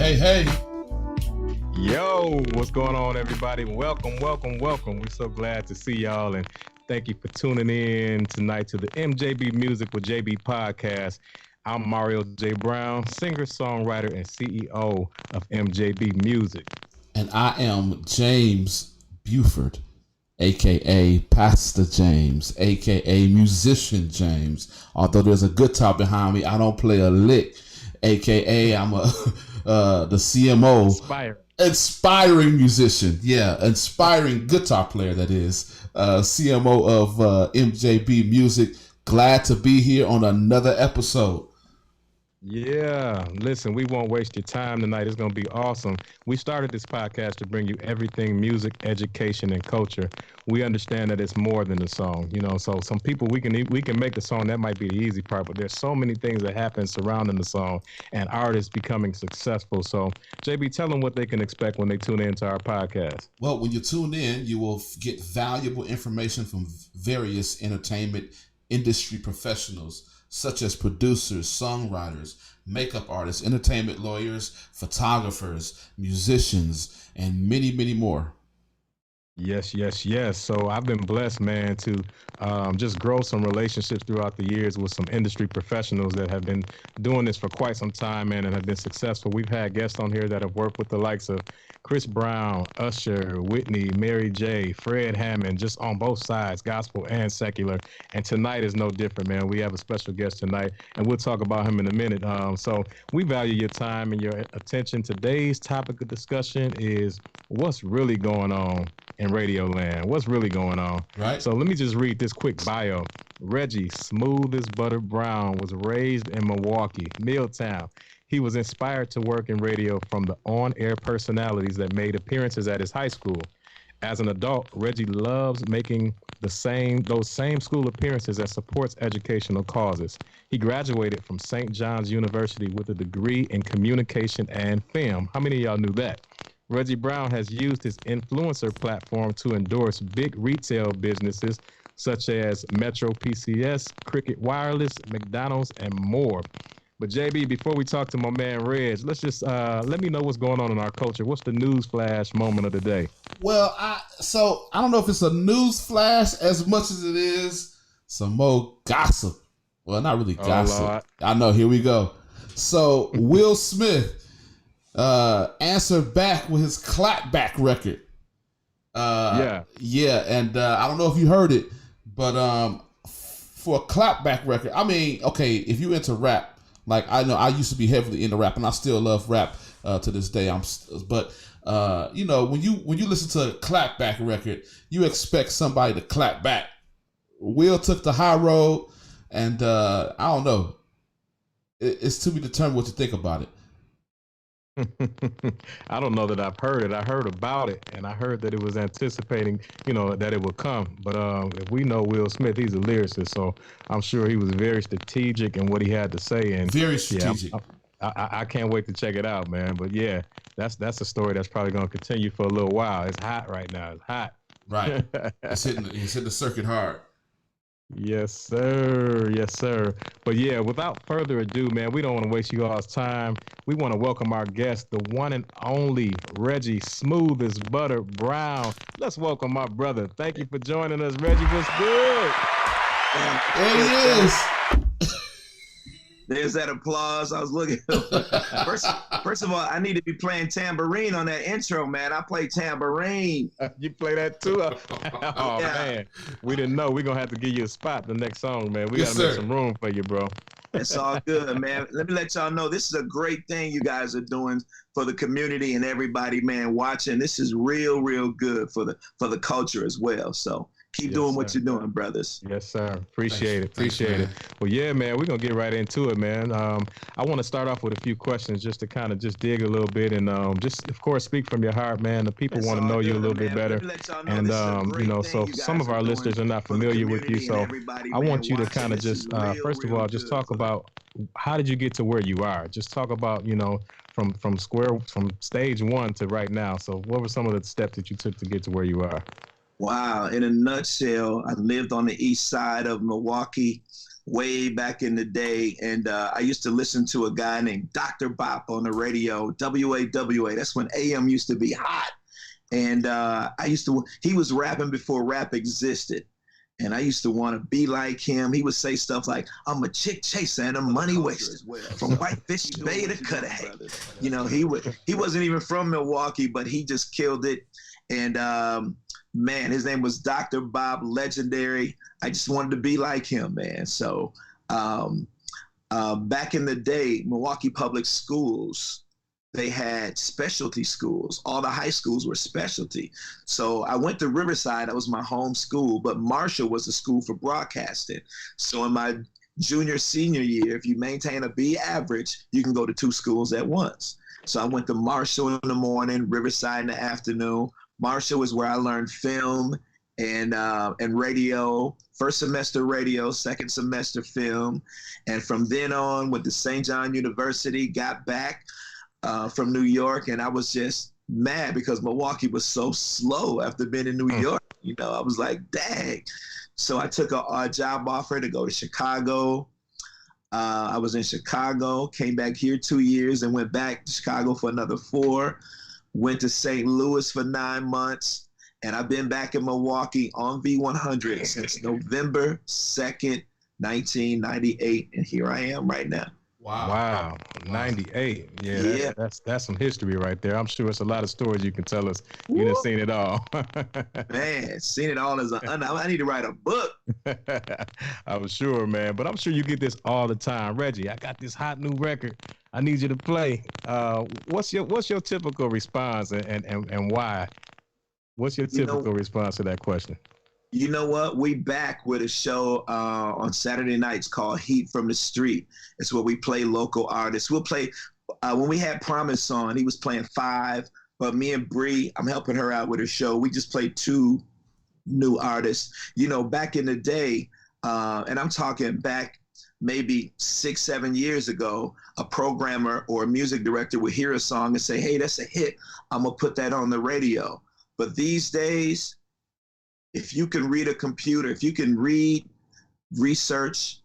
Hey. Yo, what's going on, everybody? Welcome. We're so glad to see y'all, and thank you for tuning in tonight to the MJB Music with JB podcast. I'm Mario J. Brown, singer, songwriter, and CEO of MJB Music. And I am James Buford, a.k.a. Pastor James, a.k.a. Musician James. Although there's a guitar behind me, I don't play a lick, a.k.a. I'm the CMO. Inspiring musician. Yeah, inspiring guitar player, that is. CMO of MJB Music. Glad to be here on another episode. Yeah, listen, we won't waste your time tonight. It's going to be awesome. We started this podcast to bring you everything music, education, and culture. We understand that it's more than a song, so some people, we can make the song. That might be the easy part, but there's so many things that happen surrounding the song and artists becoming successful. So, JB, tell them what they can expect when they tune into our podcast. Well, when you tune in, you will get valuable information from various entertainment industry professionals, such as producers, songwriters, makeup artists, entertainment lawyers, photographers, musicians, and many, many more. Yes. So I've been blessed, man, to just grow some relationships throughout the years with some industry professionals that have been doing this for quite some time, man, and have been successful. We've had guests on here that have worked with the likes of Chris Brown, Usher, Whitney, Mary J., Fred Hammond, just on both sides, gospel and secular. And tonight is no different, man. We have a special guest tonight, and we'll talk about him in a minute. So we value your time and your attention. Today's topic of discussion is what's really going on in radio land. What's really going on? Right. So let me just read this quick bio. Reggie, smooth as butter Brown, was raised in Milwaukee, Milltown. He was inspired to work in radio from the on-air personalities that made appearances at his high school. As an adult, Reggie loves making those same school appearances that supports educational causes. He graduated from St. John's University with a degree in communication and film. How many of y'all knew that? Reggie Brown has used his influencer platform to endorse big retail businesses such as Metro PCS, Cricket Wireless, McDonald's, and more. But JB, before we talk to my man Reg, let's just let me know what's going on in our culture. What's the news flash moment of the day? Well, I don't know if it's a news flash as much as it is some more gossip. Well, not really gossip. Lord. I know. Here we go. So Will Smith answered back with his clapback record. Yeah, and I don't know if you heard it, but for a clapback record, I mean, okay, if you into rap. Like, I know I used to be heavily into rap, and I still love rap to this day. But when you listen to a clapback record, you expect somebody to clap back. Will took the high road, and I don't know. It's to be determined what you think about it. I don't know that I've heard it. I heard about it, and I heard that it was anticipating, that it would come. But if we know Will Smith, he's a lyricist, so I'm sure he was very strategic in what he had to say. And very strategic. Yeah, I can't wait to check it out, man. But yeah, that's a story that's probably going to continue for a little while. It's hot right now. It's hot. Right. It's hitting the circuit hard. Yes, sir. But yeah, without further ado, man, we don't want to waste you all's time. We want to welcome our guest, the one and only Reggie, smooth as butter Brown. Let's welcome my brother. Thank you for joining us, Reggie. What's good? There he is. There's that applause. I was looking. First of all, I need to be playing tambourine on that intro, man. I play tambourine. You play that too? Oh, yeah. Man. We didn't know. We're going to have to give you a spot the next song, man. We got to make some room for you, bro. It's all good, man. Let me let y'all know this is a great thing you guys are doing for the community and everybody, man, watching. This is real good for the culture as well. So keep doing what you're doing, brothers. Yes, sir. Appreciate it. Well, yeah, man, we're going to get right into it, man. I want to start off with a few questions just to kind of just dig a little bit and just, of course, speak from your heart, man. The people want to know you a little bit better. And, so some of our listeners are not familiar with you. So I want you to kind of just, first of all, just talk about how did you get to where you are? Just talk about, from stage one to right now. So what were some of the steps that you took to get to where you are? Wow. In a nutshell, I lived on the east side of Milwaukee, way back in the day. And I used to listen to a guy named Dr. Bop on the radio, WAWA. That's when AM used to be hot. And he was rapping before rap existed. And I used to want to be like him. He would say stuff like, I'm a chick chaser and a money waster. From Whitefish Bay to Cudahy. You know, he wasn't even from Milwaukee, but he just killed it. And man, his name was Dr. Bob, legendary. I just wanted to be like him, man. So back in the day, Milwaukee Public Schools, they had specialty schools. All the high schools were specialty. So I went to Riverside. That was my home school, but Marshall was the school for broadcasting. So in my junior, senior year, if you maintain a B average, you can go to 2 schools at once. So I went to Marshall in the morning, Riverside in the afternoon. Marshall was where I learned film and radio, first semester radio, second semester film. And from then on, went to St. John University, got back from New York, and I was just mad because Milwaukee was so slow after being in New York. You know, I was like, dang. So I took a job offer to go to Chicago. I was in Chicago, came back here 2 years and went back to Chicago for another 4, went to St. Louis for 9 months, and I've been back in Milwaukee on V100 since November 2nd, 1998, and here I am right now. Wow. 98. Yeah. That's some history right there. I'm sure it's a lot of stories you can tell us. You done seen it all. Man, seen it all I need to write a book. I'm sure, man. But I'm sure you get this all the time. Reggie, I got this hot new record. I need you to play. What's your typical response and why? What's your typical response to that question? You know what? We back with a show on Saturday nights called Heat from the Street. It's where we play local artists. We'll play, when we had Promise on, he was playing 5, but me and Bree, I'm helping her out with her show. We just played 2 new artists. You know, back in the day, and I'm talking back maybe 6, 7 years ago, a programmer or a music director would hear a song and say, hey, that's a hit. I'm gonna put that on the radio. But these days, if you can read a computer, if you can read, research,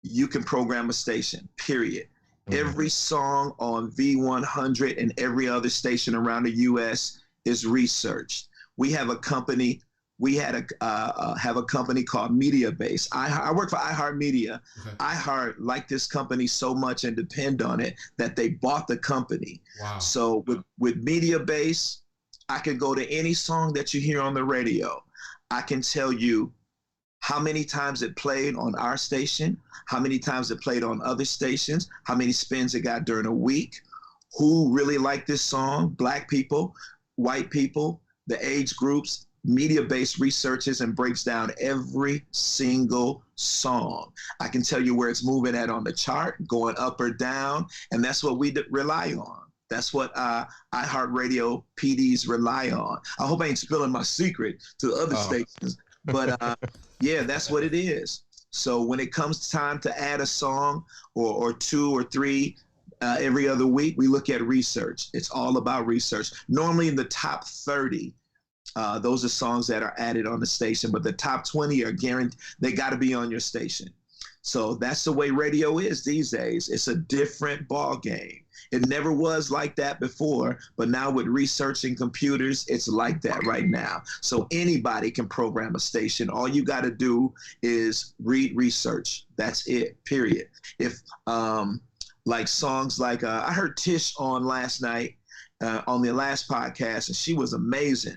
you can program a station, period. Mm-hmm. Every song on V100 and every other station around the U.S. is researched. We have a company, have a company called MediaBase. I work for iHeartMedia. Okay. iHeart liked this company so much and depend on it that they bought the company. Wow. So with MediaBase, I can go to any song that you hear on the radio. I can tell you how many times it played on our station, how many times it played on other stations, how many spins it got during a week, who really liked this song, Black people, white people, the age groups. MediaBase researches and breaks down every single song. I can tell you where it's moving at on the chart, going up or down, and that's what we rely on. That's what iHeartRadio PDs rely on. I hope I ain't spilling my secret to other stations, but yeah, that's what it is. So when it comes time to add a song or 2 or 3 every other week, we look at research. It's all about research. Normally in the top 30, those are songs that are added on the station, but the top 20 are guaranteed. They got to be on your station. So that's the way radio is these days. It's a different ball game. It never was like that before, but now with research and computers, it's like that right now. So anybody can program a station. All you got to do is read research. That's it, period. If like songs like, I heard Tish on last night on the last podcast, and she was amazing.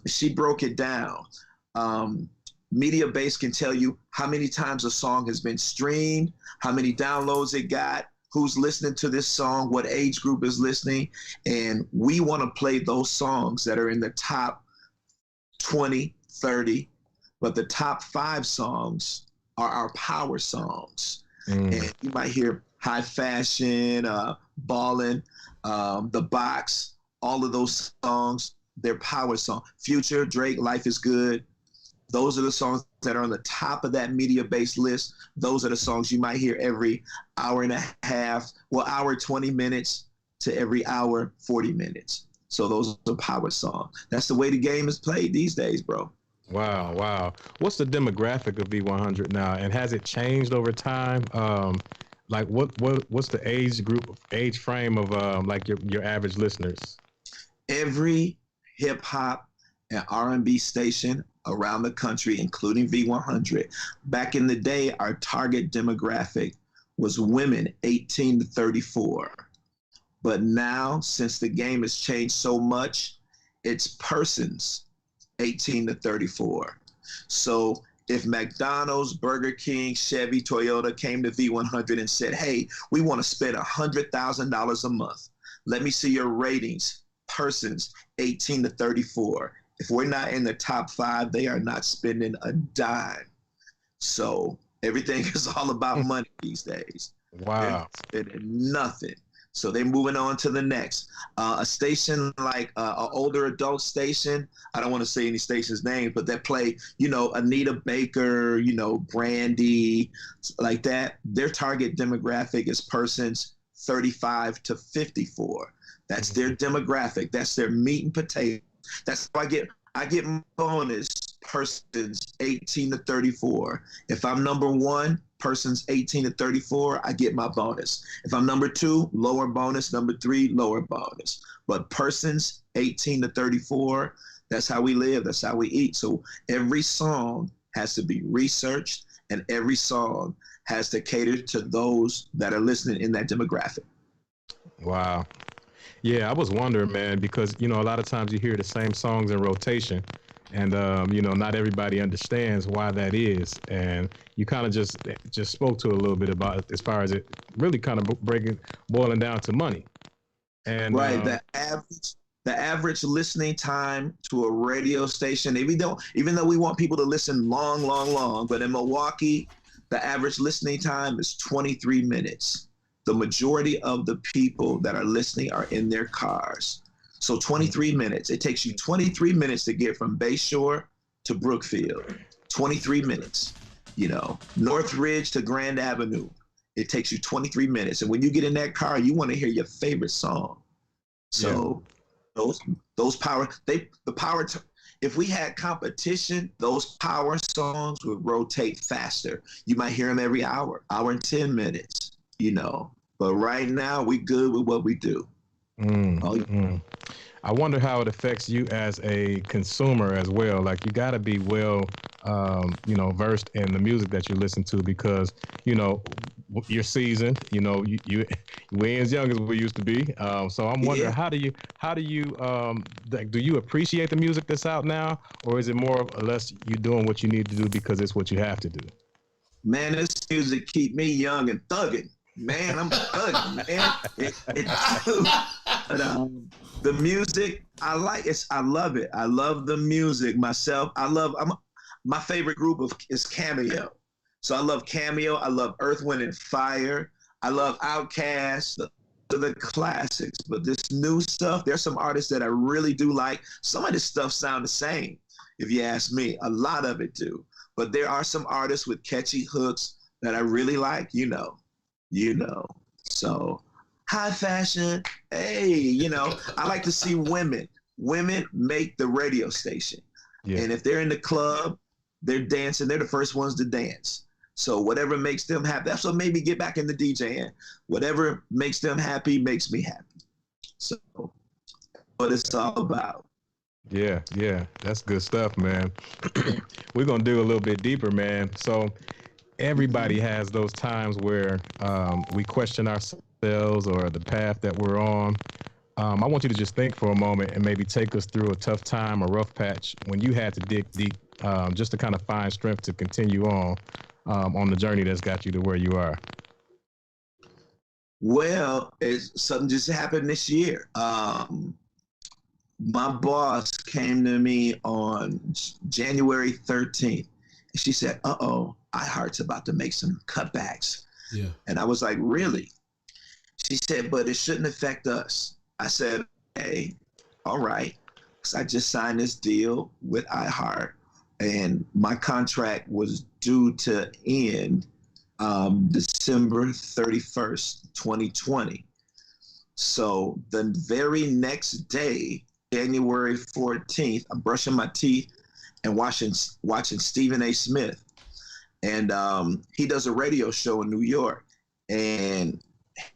She broke it down. MediaBase can tell you how many times a song has been streamed, how many downloads it got, who's listening to this song, what age group is listening, and we want to play those songs that are in the top 20, 30, but the top 5 songs are our power songs. And you might hear High Fashion, Ballin', The Box, all of those songs, they're power songs. Future, Drake, Life is Good. Those are the songs that are on the top of that MediaBase list. Those are the songs you might hear every hour and a half, hour 20 minutes to every hour 40 minutes. So those are power songs. That's the way the game is played these days, bro. Wow, wow. What's the demographic of V100 now, and has it changed over time? Like what's the age frame of like your average listeners? Every hip hop and R&B station around the country, including V100, back in the day, our target demographic was women 18 to 34. But now, since the game has changed so much, it's persons 18 to 34. So if McDonald's, Burger King, Chevy, Toyota came to V100 and said, hey, we want to spend $100,000 a month. Let me see your ratings, persons 18 to 34. If we're not in the top 5, they are not spending a dime. So everything is all about money these days. Wow. They're spending nothing. So they're moving on to the next. A station like an older adult station, I don't want to say any station's name, but that play, Anita Baker, Brandy, like that. Their target demographic is persons 35 to 54. That's their demographic. That's their meat and potato. That's why I get my bonus persons 18 to 34. If I'm number 1, persons 18 to 34, I get my bonus. If I'm number 2, lower bonus. Number 3, lower bonus. But persons 18 to 34, that's how we live. That's how we eat. So every song has to be researched, and every song has to cater to those that are listening in that demographic. Wow. Yeah, I was wondering, man, because a lot of times you hear the same songs in rotation, and not everybody understands why that is. And you kind of just spoke to a little bit about it, as far as it really kind of boiling down to money. And right, the average listening time to a radio station, even though we want people to listen long, but in Milwaukee, the average listening time is 23 minutes. The majority of the people that are listening are in their cars. So 23 minutes. It takes you 23 minutes to get from Bayshore to Brookfield. 23 minutes. Northridge to Grand Avenue. It takes you 23 minutes. And when you get in that car, you want to hear your favorite song. So those power, if we had competition, those power songs would rotate faster. You might hear them every hour and 10 minutes, But right now, we good with what we do. I wonder how it affects you as a consumer as well. Like, you got to be well, versed in the music that you listen to, because, you're seasoned. You we ain't as young as we used to be. So I'm wondering, how do you do you appreciate the music that's out now, or is it more or less you doing what you need to do because it's what you have to do? Man, this music keep me young and thugging. Man, I'm thugging, man. But, the music, I like it. I love it. I love the music myself. My favorite group is Cameo. So I love Cameo. I love Earth, Wind, and Fire. I love Outkast, the classics. But this new stuff, there's some artists that I really do like. Some of this stuff sound the same, if you ask me. A lot of it do. But there are some artists with catchy hooks that I really like, So high fashion, hey, I like to see women make the radio station. Yeah. And if they're in the club, they're dancing, they're the first ones to dance. So whatever makes them happy, that's what made me get back into DJing. Whatever makes them happy makes me happy. So what it's all about. Yeah, that's good stuff, man. We're going to dig a little bit deeper, man. So everybody has those times where we question ourselves or the path that we're on. I want you to just think for a moment and maybe take us through a tough time, a rough patch, when you had to dig deep, just to kind of find strength to continue on the journey that's got you to where you are. Well, something just happened this year. My boss came to me on January 13th. She said, iHeart's about to make some cutbacks. Yeah. And I was like, really? She said, but it shouldn't affect us. I said, hey, all right. So I just signed this deal with iHeart, and my contract was due to end December 31st, 2020. So the very next day, January 14th, I'm brushing my teeth, and watching Stephen A. Smith. And he does a radio show in New York. And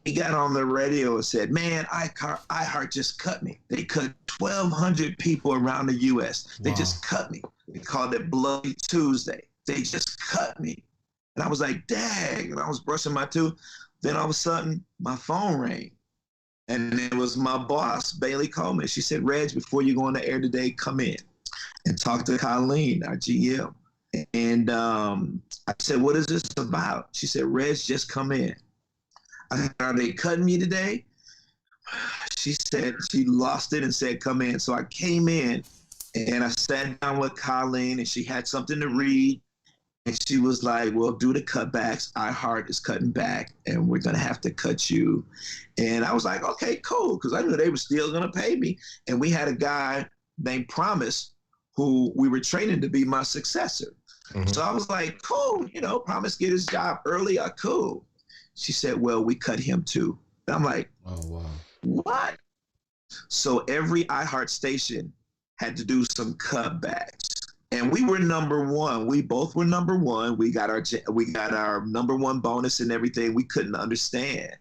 he got on the radio and said, man, iHeart just cut me. They cut 1,200 people around the U.S. They just cut me. They called it Bloody Tuesday. They just cut me. And I was like, dang. And I was brushing my tooth. Then all of a sudden, my phone rang. And it was my boss, Bailey Coleman. She said, Reg, before you go on the air today, come in and talk to Colleen, our GM. And I said, what is this about? She said, Reg, just come in. I said, are they cutting me today? She said she lost it and said, come in. So I came in and I sat down with Colleen and she had something to read. And she was like, well, due to cutbacks, iHeart is cutting back and we're going to have to cut you. And I was like, okay, cool. Because I knew they were still going to pay me. And we had a guy named Promise who we were training to be my successor. So I was like, cool, Promise get his job early, cool. She said, well, we cut him too. And I'm like, oh, wow. What? So every iHeart station had to do some cutbacks. And we were number one. We both were number one. We got our number one bonus and everything. We couldn't understand.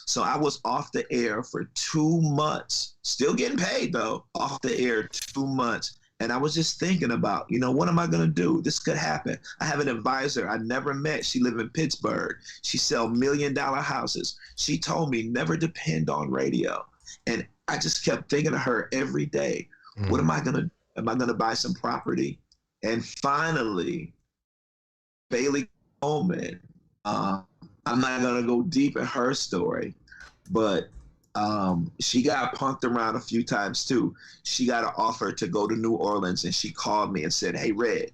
So I was off the air for 2 months, still getting paid though, off the air 2 months. And I was just thinking about, what am I going to do? This could happen. I have an advisor I never met. She lived in Pittsburgh. She sell $1 million houses. She told me never depend on radio. And I just kept thinking of her every day. What am I going to do? Am I going to buy some property? And finally, Bailey Coleman, I'm not going to go deep in her story, but she got punked around a few times too. She got an offer to go to New Orleans and she called me and said, hey, Reg,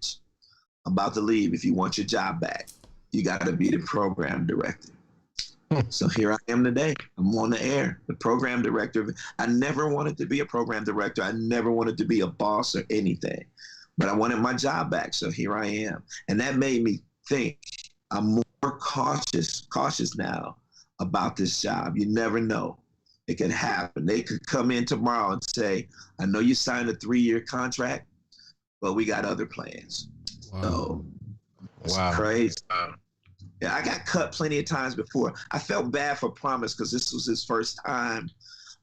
I'm about to leave. If you want your job back, you got to be the program director. So here I am today. I'm on the air, the program director. I never wanted to be a program director. I never wanted to be a boss or anything, but I wanted my job back. So here I am. And that made me think I'm more cautious now about this job. You never know. It could happen. They could come in tomorrow and say, I know you signed a 3-year contract, but we got other plans. Wow. So it's crazy. Yeah, I got cut plenty of times before. I felt bad for Promise because this was his first time.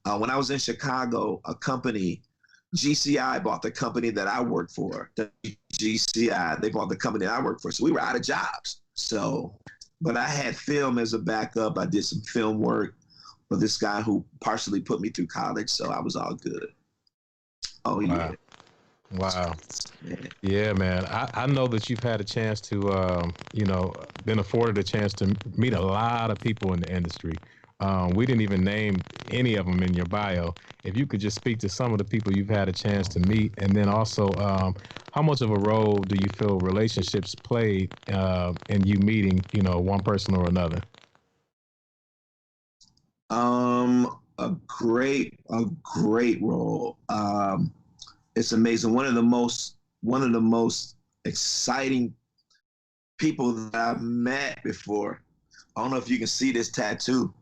When I was in Chicago, a company, GCI, bought the company that I worked for. GCI, they bought the company that I worked for. So we were out of jobs. So, but I had film as a backup. I did some film work for this guy who partially put me through college, so I was all good. Oh, yeah. Wow. Yeah, man. I know that you've had a chance to, been afforded a chance to meet a lot of people in the industry. We didn't even name any of them in your bio. If you could just speak to some of the people you've had a chance to meet, and then also how much of a role do you feel relationships played in you meeting, one person or another? A great role. It's amazing. One of the most exciting people that I've met before. I don't know if you can see this tattoo,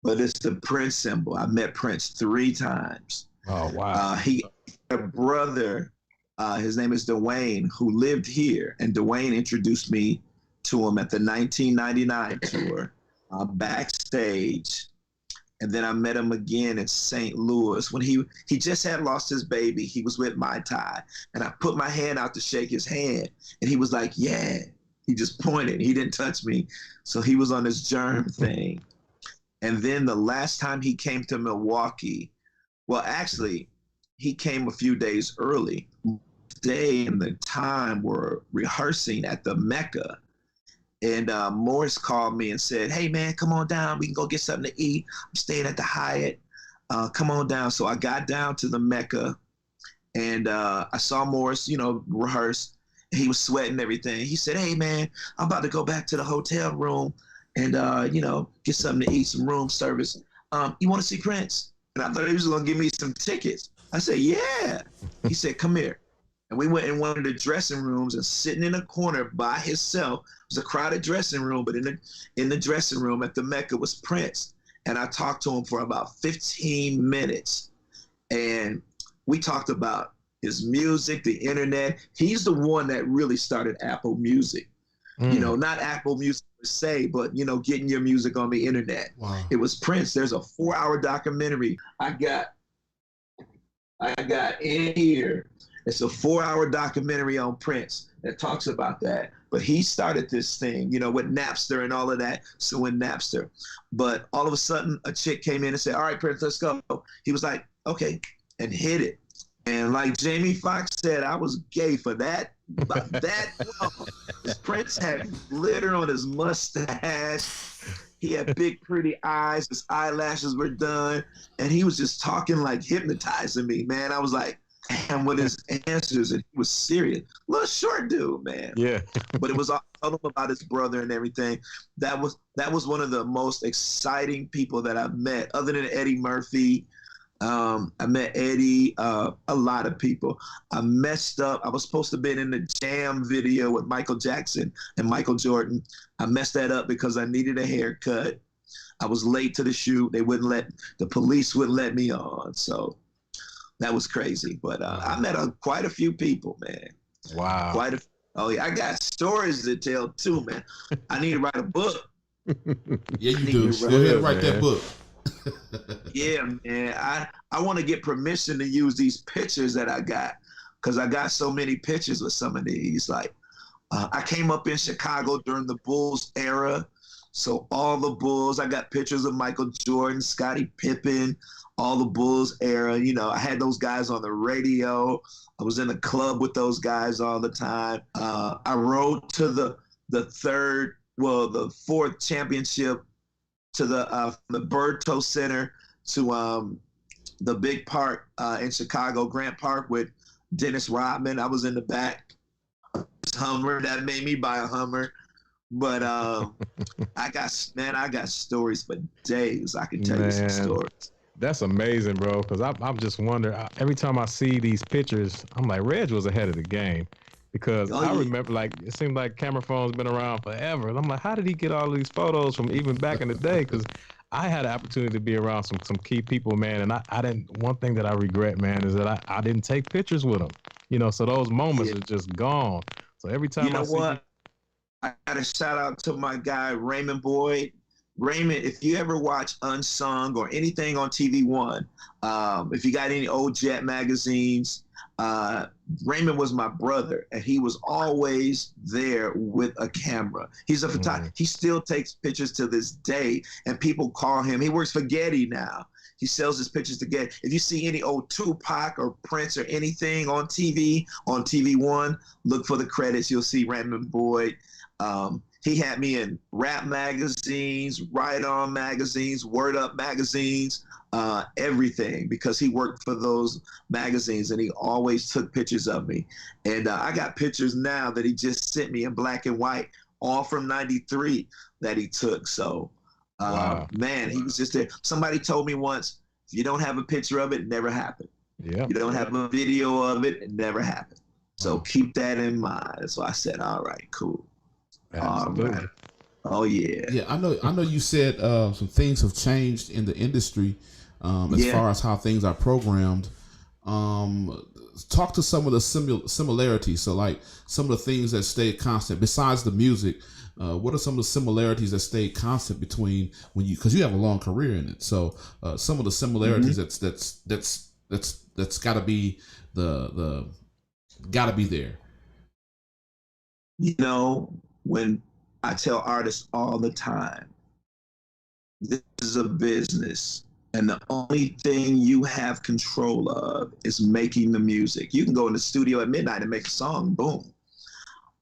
but it's the Prince symbol. I met Prince 3 times. Oh, wow. He had a brother, his name is Dwayne, who lived here, and Dwayne introduced me to him at the 1999 tour, backstage. And then I met him again in St. Louis when he just had lost his baby. He was with Mai Tai. And I put my hand out to shake his hand. And he was like, yeah. He just pointed. He didn't touch me. So he was on this germ thing. And then the last time he came to Milwaukee, well, actually, he came a few days early. Day and the time were rehearsing at the Mecca. And Morris called me and said, hey, man, come on down. We can go get something to eat. I'm staying at the Hyatt. Come on down. So I got down to the Mecca, and I saw Morris, rehearse. He was sweating and everything. He said, hey, man, I'm about to go back to the hotel room and, get something to eat, some room service. You want to see Prince? And I thought he was going to give me some tickets. I said, yeah. He said, come here. And we went in one of the dressing rooms, and sitting in a corner by himself, it was a crowded dressing room, but in the dressing room at the Mecca was Prince. And I talked to him for about 15 minutes. And we talked about his music, the internet. He's the one that really started Apple Music. You know, not Apple Music per se, but, you know, getting your music on the internet. Wow. It was Prince. There's a 4-hour documentary I got in here. It's a 4-hour documentary on Prince that talks about that. But he started this thing, you know, with Napster and all of that. So in Napster. But all of a sudden, a chick came in and said, all right, Prince, let's go. He was like, okay, and hit it. And like Jamie Foxx said, I was gay for that. That long. Prince had glitter on his mustache. He had big, pretty eyes. His eyelashes were done. And he was just talking like hypnotizing me, man. I was like, and with his answers, and he was serious. Little short dude, man. Yeah. But it was all told him about his brother and everything. That was one of the most exciting people that I've met, other than Eddie Murphy. I met Eddie, a lot of people. I messed up. I was supposed to have been in the Jam video with Michael Jackson and Michael Jordan. I messed that up because I needed a haircut. I was late to the shoot. The police wouldn't let me on. So that was crazy. But I met quite a few people, man. Wow. Oh yeah, I got stories to tell too, man. I need to write a book. Yeah, you do. Go ahead and write that book. Yeah, man. I want to get permission to use these pictures that I got, because I got so many pictures with some of these. Like, I came up in Chicago during the Bulls era, so all the Bulls. I got pictures of Michael Jordan, Scottie Pippen, all the Bulls era. You know, I had those guys on the radio. I was in the club with those guys all the time. I rode to the fourth championship to the Berto Center to the big park in Chicago, Grant Park, with Dennis Rodman. I was in the back. Hummer, that made me buy a Hummer. But I got stories for days. I can tell you some stories. That's amazing, bro. Because I'm just wondering, every time I see these pictures, I'm like, Reg was ahead of the game. Because I remember, like, it seemed like camera phones been around forever. And I'm like, how did he get all these photos from even back in the day? Because I had an opportunity to be around some key people, man. And I didn't, one thing that I regret, man, is that I didn't take pictures with them. You know, so those moments are just gone. So every time I see I got to shout out to my guy, Raymond Boyd. Raymond, if you ever watch Unsung or anything on TV One, if you got any old Jet magazines, Raymond was my brother, and he was always there with a camera. He's a photographer. He still takes pictures to this day, and people call him. He works for Getty now. He sells his pictures to Getty. If you see any old Tupac or Prince or anything on TV One, look for the credits. You'll see Raymond Boyd. He had me in rap magazines, Right On magazines, Word Up magazines, everything, because he worked for those magazines, and he always took pictures of me. And I got pictures now that he just sent me in black and white, all from '93 that he took. So, man, he was just there. Somebody told me once, if you don't have a picture of it, it never happened. Yeah. You don't have a video of it, it never happened. So keep that in mind. So I said, all right, cool. Absolutely. Right. Oh yeah. Yeah, I know you said some things have changed in the industry as far as how things are programmed. Talk to some of the similarities. So, like, some of the things that stayed constant besides the music. What are some of the similarities that stayed constant between because you have a long career in it? So, some of the similarities that's got to be got to be there. You know, when I tell artists all the time, this is a business, and the only thing you have control of is making the music. You can go in the studio at midnight and make a song, boom.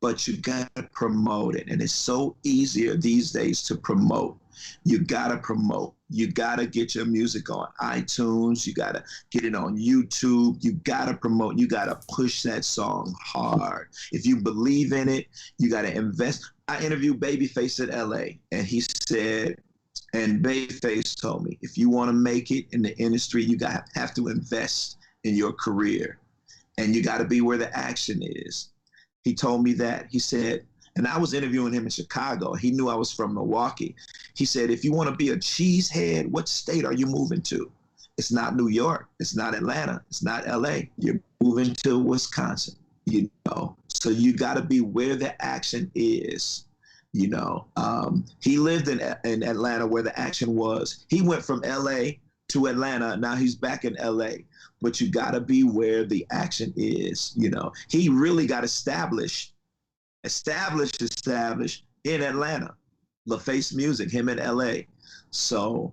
But you gotta promote it, and it's so easier these days to promote. You gotta promote. You gotta get your music on iTunes. You gotta get it on YouTube. You gotta promote. You gotta push that song hard. If you believe in it, you gotta invest. I interviewed Babyface at LA, and he said, and Babyface told me, if you want to make it in the industry, you have to invest in your career, and you got to be where the action is. He told me that. He said, and I was interviewing him in Chicago. He knew I was from Milwaukee. He said, if you want to be a cheesehead, what state are you moving to? It's not New York. It's not Atlanta. It's not LA. You're moving to Wisconsin, you know. So you got to be where the action is, you know. He lived in Atlanta where the action was. He went from LA to Atlanta. Now he's back in LA. But you got to be where the action is, you know. He really got established in Atlanta. LaFace Music, him in LA. So,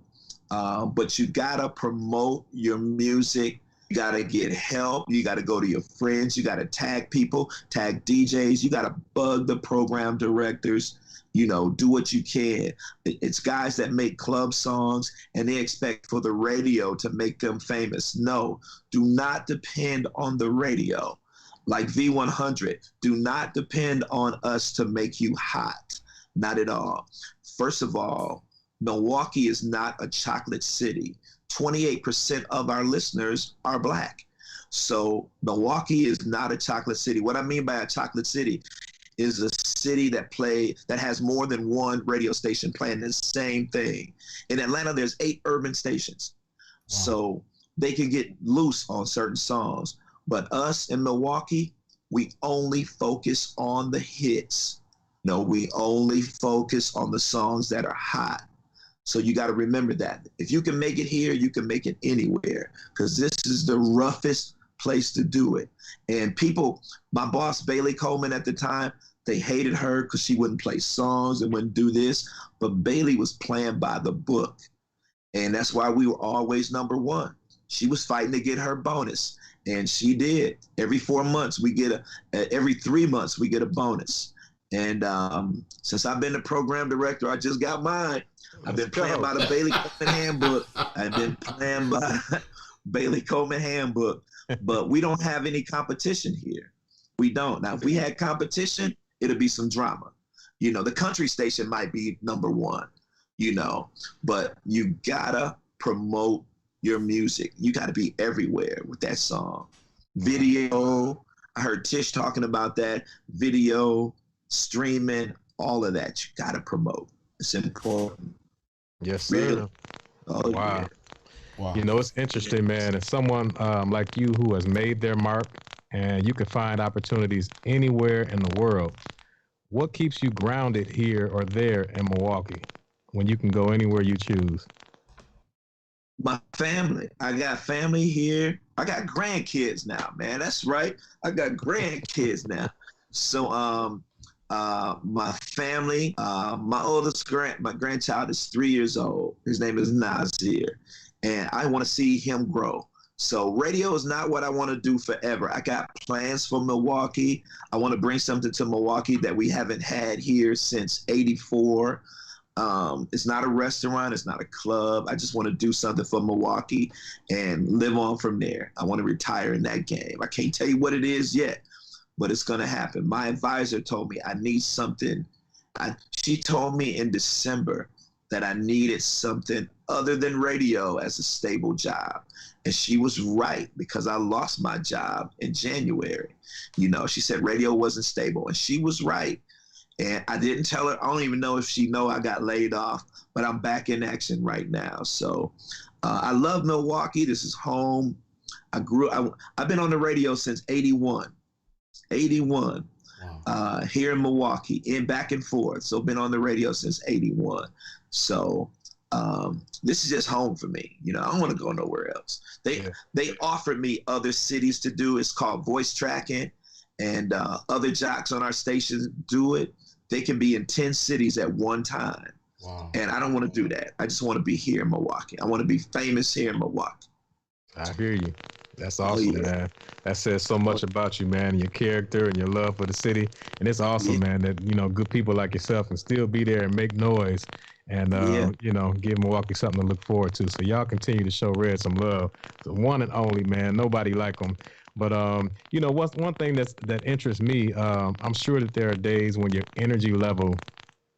but you gotta promote your music. You gotta get help. You gotta go to your friends. You gotta tag people, tag DJs. You gotta bug the program directors. You know, do what you can. It's guys that make club songs and they expect for the radio to make them famous. No, do not depend on the radio. Like V100, do not depend on us to make you hot. Not at all. First of all, Milwaukee is not a chocolate city. 28% of our listeners are Black. So Milwaukee is not a chocolate city. What I mean by a chocolate city is a city that has more than one radio station playing the same thing. In Atlanta, there's 8 urban stations. Wow. So they can get loose on certain songs. But us in Milwaukee, we only focus on the hits. No, we only focus on the songs that are hot. So you got to remember that. If you can make it here, you can make it anywhere, because this is the roughest place to do it. And people, my boss, Bailey Coleman at the time, they hated her because she wouldn't play songs and wouldn't do this. But Bailey was playing by the book. And that's why we were always number one. She was fighting to get her bonus. And she did. Every 4 months, every 3 months, we get a bonus. And since I've been the program director, I just got mine. I've been playing by the Bailey Coleman Handbook. I've been playing by Bailey Coleman Handbook. But we don't have any competition here. We don't. Now, if we had competition, it'll be some drama. You know, the country station might be number one, you know, but you gotta promote your music. You gotta be everywhere with that song. Video, I heard Tish talking about that. Video, streaming, all of that. You gotta promote. It's important. Yes, sir. Really? Oh, wow. Yeah. Wow. You know, it's interesting, man. As someone like you who has made their mark, and you can find opportunities anywhere in the world, what keeps you grounded here or there in Milwaukee when you can go anywhere you choose? My family. I got family here. I got grandkids now, man. That's right. I got grandkids now. So my family, my grandchild is 3 years old. His name is Nazir. And I want to see him grow. So radio is not what I want to do forever. I got plans for Milwaukee. I want to bring something to Milwaukee that we haven't had here since '84. It's not a restaurant. It's not a club. I just want to do something for Milwaukee and live on from there. I want to retire in that game. I can't tell you what it is yet, but it's going to happen. My advisor told me I need something. She told me in December that I needed something other than radio as a stable job. And she was right, because I lost my job in January. You know, she said radio wasn't stable, and she was right. And I didn't tell her. I don't even know if she know I got laid off, but I'm back in action right now. So I love Milwaukee. This is home. I've been on the radio since 81. Wow. Here in Milwaukee, back and forth. So been on the radio since 81. So this is just home for me. You know, I don't want to go nowhere else. They offered me other cities to do. It's called voice tracking, and other jocks on our stations do it. They can be in 10 cities at one time. Wow. And I don't want to do that. I just want to be here in Milwaukee. I want to be famous here in Milwaukee. I hear you. That's awesome, man. That says so much about you, man, and your character and your love for the city. And it's awesome, man, that, you know, good people like yourself can still be there and make noise and, you know, give Milwaukee something to look forward to. So y'all continue to show Red some love. The one and only, man. Nobody like him. But, you know, what's one thing that interests me, I'm sure that there are days when your energy level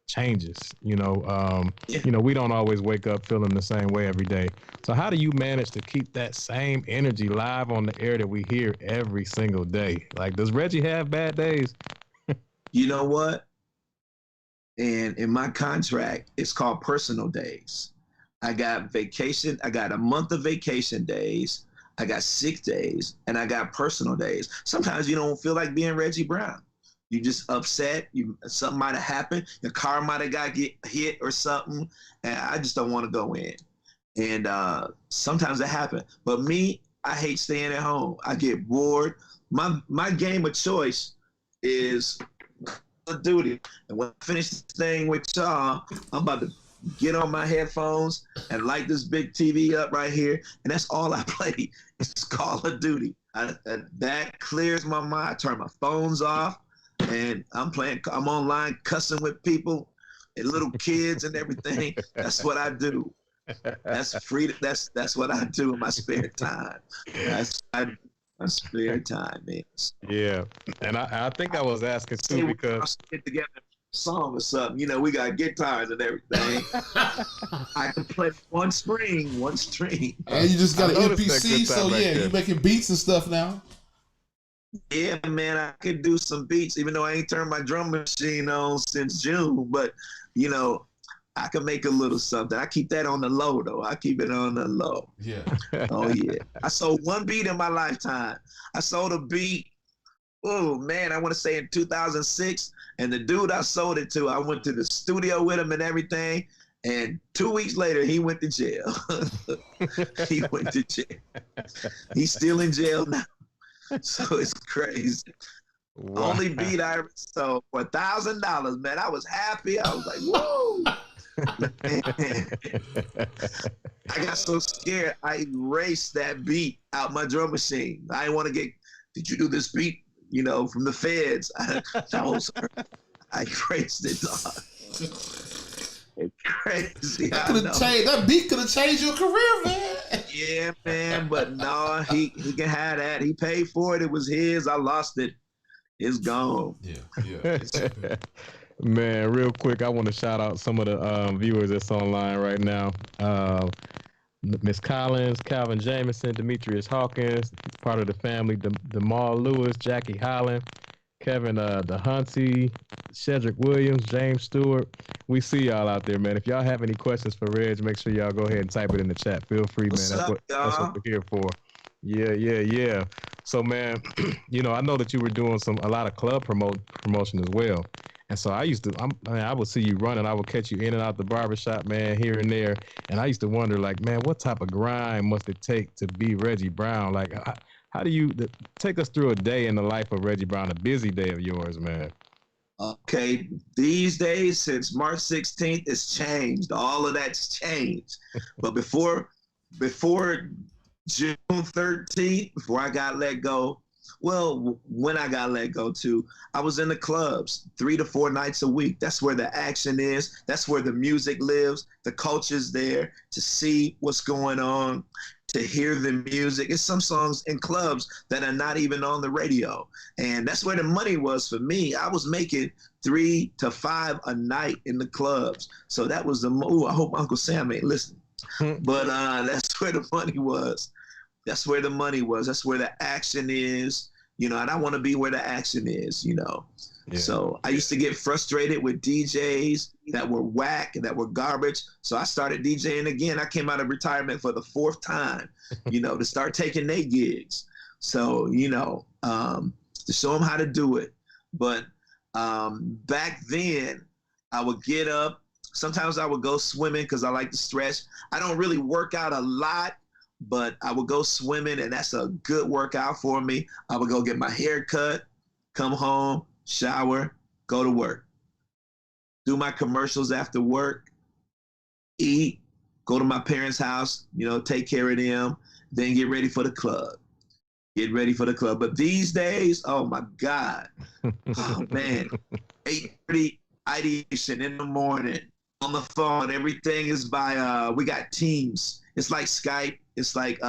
changes. You know, we don't always wake up feeling the same way every day. So how do you manage to keep that same energy live on the air that we hear every single day? Like, does Reggie have bad days? You know what? And in my contract, it's called personal days. I got vacation. I got a month of vacation days. I got sick days, and I got personal days. Sometimes you don't feel like being Reggie Brown. You just upset. Something might have happened. Your car might have got hit or something, and I just don't want to go in. And sometimes it happens. But me, I hate staying at home. I get bored. My game of choice is Call of Duty. And when I finish this thing with y'all, I'm about to get on my headphones and light this big TV up right here, and that's all I play. It's Call of Duty. That clears my mind. I turn my phones off, and I'm online cussing with people and little kids and everything. That's what I do. That's free. That's what I do in my spare time. That's my spare time, man. Yeah, and I think I was asking too because get together song or something. You know, we got guitars and everything. I can play one string. And you just got an MPC, so yeah, you're making beats and stuff now. Yeah, man, I could do some beats, even though I ain't turned my drum machine on since June. But, you know, I can make a little something. I keep that on the low, though. I keep it on the low. Yeah. Oh, yeah. I sold one beat in my lifetime. I sold a beat, oh, man, I want to say in 2006. And the dude I sold it to, I went to the studio with him and everything. And 2 weeks later, he went to jail. He went to jail. He's still in jail now. So it's crazy. Wow. Only beat I ever sold for $1,000, man. I was happy. I was like, whoa. I got so scared, I erased that beat out my drum machine. I didn't want to get, did you do this beat, you know, from the feds? No, sir. I erased it, dog. It's crazy. That beat could have changed your career, man. Yeah, man, but no, he can have that. He paid for it. It was his. I lost it. It's gone. Yeah. Man, real quick, I want to shout out some of the viewers that's online right now. Miss Collins, Calvin Jameson, Demetrius Hawkins, part of the family, DeMar Lewis, Jackie Holland, Kevin DeHunty, Cedric Williams, James Stewart. We see y'all out there, man. If y'all have any questions for Reg, make sure y'all go ahead and type it in the chat. Feel free, man. That's what we're here for. Yeah. So, man, you know, I know that you were doing a lot of club promotion as well. And so I would see you running. I would catch you in and out the barbershop, man, here and there. And I used to wonder, like, man, what type of grind must it take to be Reggie Brown? Like, how do you take us through a day in the life of Reggie Brown, a busy day of yours, man? Okay, these days, since March 16th, it's changed. All of that's changed. But before June 13th, before I got let go, well, when I got let go too, I was in the clubs 3 to 4 nights a week. That's where the action is. That's where the music lives. The culture's there to see what's going on, to hear the music. It's some songs in clubs that are not even on the radio. And that's where the money was for me. I was making 3 to 5 a night in the clubs. So that was the I hope Uncle Sam ain't listening. But that's where the money was. That's where the money was. That's where the action is, you know, and I want to be where the action is, you know. Yeah. So I used to get frustrated with DJs that were whack and that were garbage. So I started DJing again. I came out of retirement for the 4th time, you know, to start taking their gigs. So, you know, to show them how to do it. But back then, I would get up. Sometimes I would go swimming because I like to stretch. I don't really work out a lot, but I would go swimming, and that's a good workout for me. I would go get my hair cut, come home, shower, go to work, do my commercials after work, eat, go to my parents' house, you know, take care of them, then get ready for the club. But these days, oh my God, oh man, 8:30 ideation in the morning, on the phone, everything is by, we got Teams. It's like Skype. It's like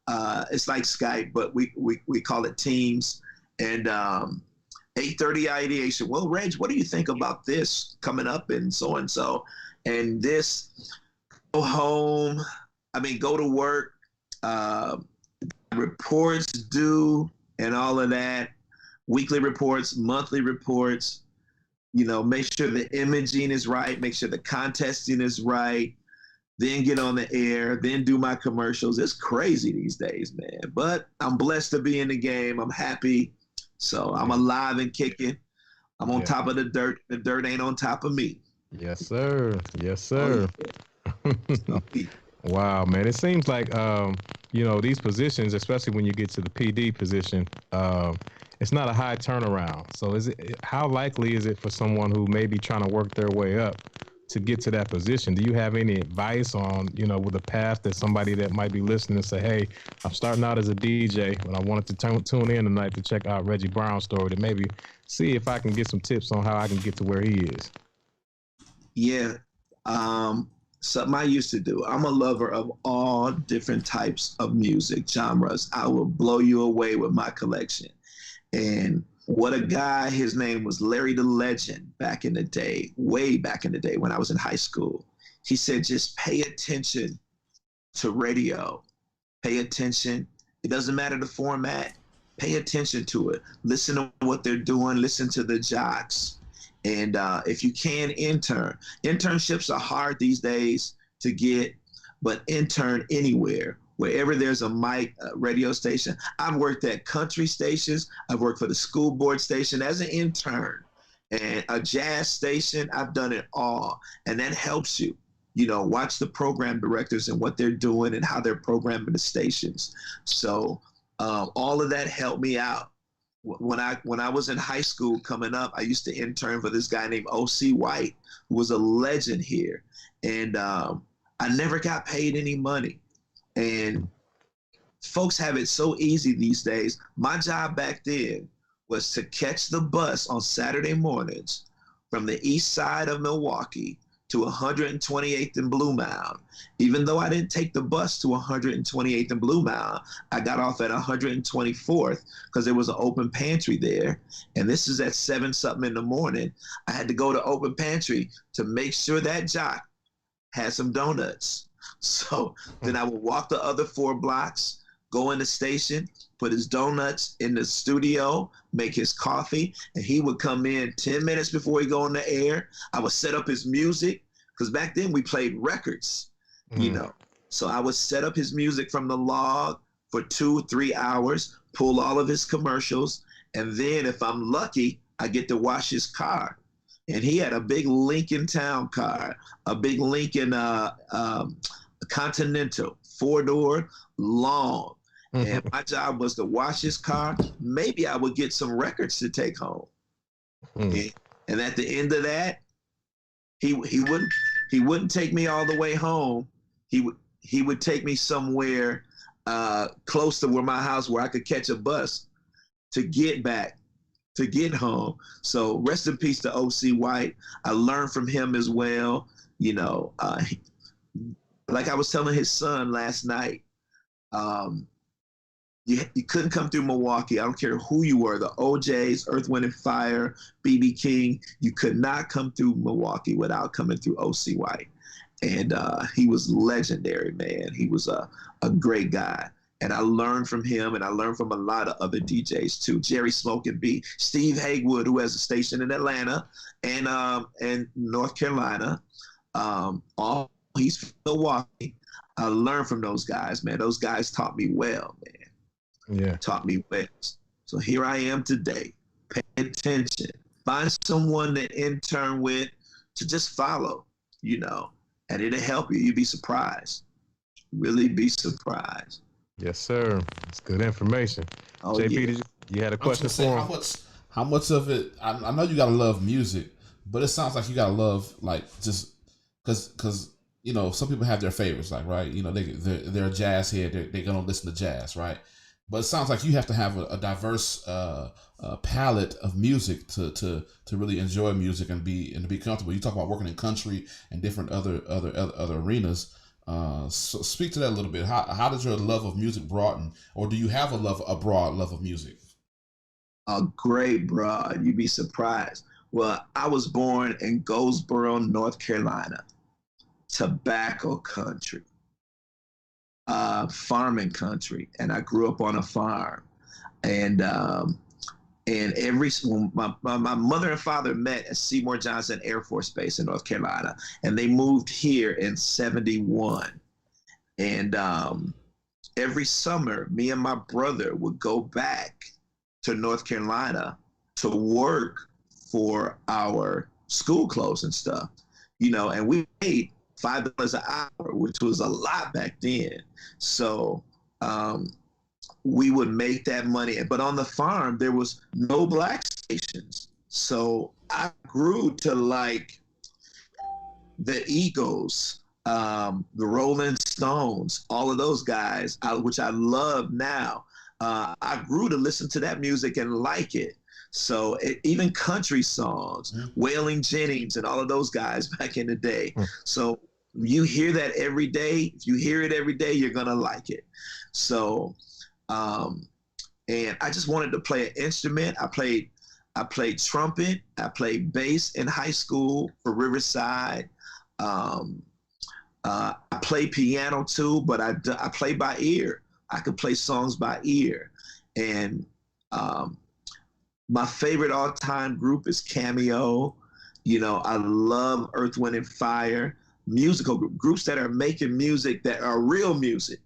Skype, but we call it Teams. And 8:30 ideation. Well, Reg, what do you think about this coming up and so and so? And this, go home. Go to work. Reports due and all of that. Weekly reports, monthly reports. You know, make sure the imaging is right. Make sure the contesting is right. then get on the air, then do my commercials. It's crazy these days, man. But I'm blessed to be in the game. I'm happy. So I'm alive and kicking. I'm on top of the dirt. The dirt ain't on top of me. Yes, sir. Yes, sir. Oh, yeah. Wow, man. It seems like, these positions, especially when you get to the PD position, it's not a high turnaround. So how likely is it for someone who may be trying to work their way up to get to that position? Do you have any advice on, with a path that somebody that might be listening say, hey, I'm starting out as a DJ, but I wanted to tune in tonight to check out Reggie Brown's story to maybe see if I can get some tips on how I can get to where he is? Yeah. Something I used to do. I'm a lover of all different types of music genres. I will blow you away with my collection. And what a guy, his name was Larry the Legend back in the day, way back in the day when I was in high school. He said, just pay attention to radio. Pay attention. It doesn't matter the format. Pay attention to it. Listen to what they're doing. Listen to the jocks. And if you can intern, internships are hard these days to get, but intern anywhere, wherever there's a mic, radio station. I've worked at country stations. I've worked for the school board station as an intern, and a jazz station. I've done it all. And that helps you, watch the program directors and what they're doing and how they're programming the stations. So all of that helped me out. When I was in high school coming up, I used to intern for this guy named O.C. White, who was a legend here. And I never got paid any money. And folks have it so easy these days. My job back then was to catch the bus on Saturday mornings from the east side of Milwaukee to 128th and Blue Mound. Even though I didn't take the bus to 128th and Blue Mound, I got off at 124th because there was an open pantry there. And this is at 7-something in the morning. I had to go to open pantry to make sure that jock had some donuts. So then I would walk the other 4 blocks, go in the station, put his donuts in the studio, make his coffee, and he would come in 10 minutes before he go on the air. I would set up his music, because back then we played records, So I would set up his music from the log for 2-3 hours, pull all of his commercials, and then if I'm lucky, I get to wash his car. And he had a big Lincoln Town car, a big Lincoln Continental, 4-door, long. And my job was to wash his car. Maybe I would get some records to take home. And at the end of that, he wouldn't take me all the way home. He would take me somewhere close to my house where I could catch a bus to get home. So rest in peace to O.C. White. I learned from him as well. Like I was telling his son last night, you couldn't come through Milwaukee. I don't care who you were, the OJs, Earth, Wind, and Fire, B.B. King. You could not come through Milwaukee without coming through O.C. White. And he was legendary, man. He was a great guy. And I learned from him, and I learned from a lot of other DJs too. Jerry Smoke and B, Steve Haywood, who has a station in Atlanta and North Carolina. He's from Milwaukee. I learned from those guys, man. Those guys taught me well, man. Yeah. Taught me well. So here I am today. Pay attention. Find someone to intern with, to just follow, and it'll help you. You'd be surprised. Really be surprised. Yes, sir. It's good information. Oh, JP, yeah. you had a question for him? How much of it? I know you gotta love music, but it sounds like you gotta love just because some people have their favorites, right? They're a jazz head. They're gonna listen to jazz, right? But it sounds like you have to have a diverse palette of music to really enjoy music and to be comfortable. You talk about working in country and different other arenas. So speak to that a little bit. How does your love of music broaden, or do you have a broad love of music? A great broad. You'd be surprised. Well, I was born in Goldsboro, North Carolina, tobacco country, farming country, and I grew up on a farm. And And when my mother and father met at Seymour Johnson Air Force Base in North Carolina, and they moved here in 71. And every summer, me and my brother would go back to North Carolina to work for our school clothes and stuff, and we paid $5 an hour, which was a lot back then. So we would make that money. But on the farm, there was no black stations. So I grew to like the Eagles, the Rolling Stones, all of those guys, which I love now. I grew to listen to that music and like it. So even country songs, Waylon Jennings and all of those guys back in the day. So you hear that every day. If you hear it every day, you're going to like it. So, and I just wanted to play an instrument. I played trumpet. I played bass in high school for Riverside. I play piano too, but I play by ear. I could play songs by ear. And my favorite all-time group is Cameo. I love Earth, Wind, and Fire. Musical groups that are making music that are real music,